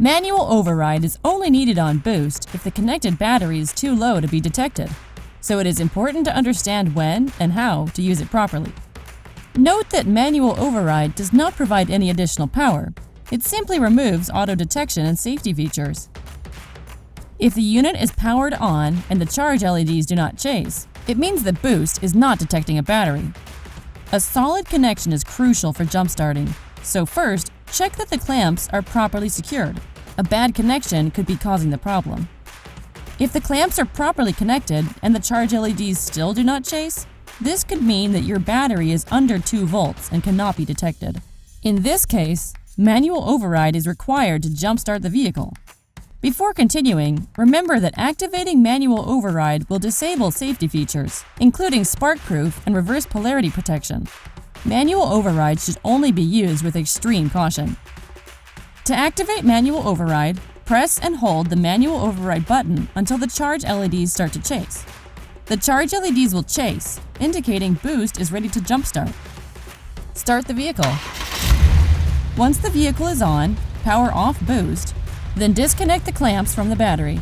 Manual override is only needed on boost if the connected battery is too low to be detected, so it is important to understand when and how to use it properly. Note that manual override does not provide any additional power. It simply removes auto detection and safety features. If the unit is powered on and the charge LEDs do not chase, it means that boost is not detecting a battery. A solid connection is crucial for jump starting, so first, check that the clamps are properly secured. A bad connection could be causing the problem. If the clamps are properly connected and the charge LEDs still do not chase, this could mean that your battery is under 2 volts and cannot be detected. In this case, manual override is required to jumpstart the vehicle. Before continuing, remember that activating manual override will disable safety features, including spark-proof and reverse polarity protection. Manual override should only be used with extreme caution. To activate manual override, press and hold the manual override button until the charge LEDs start to chase. The charge LEDs will chase, indicating boost is ready to jumpstart. Start the vehicle. Once the vehicle is on, power off boost, then disconnect the clamps from the battery.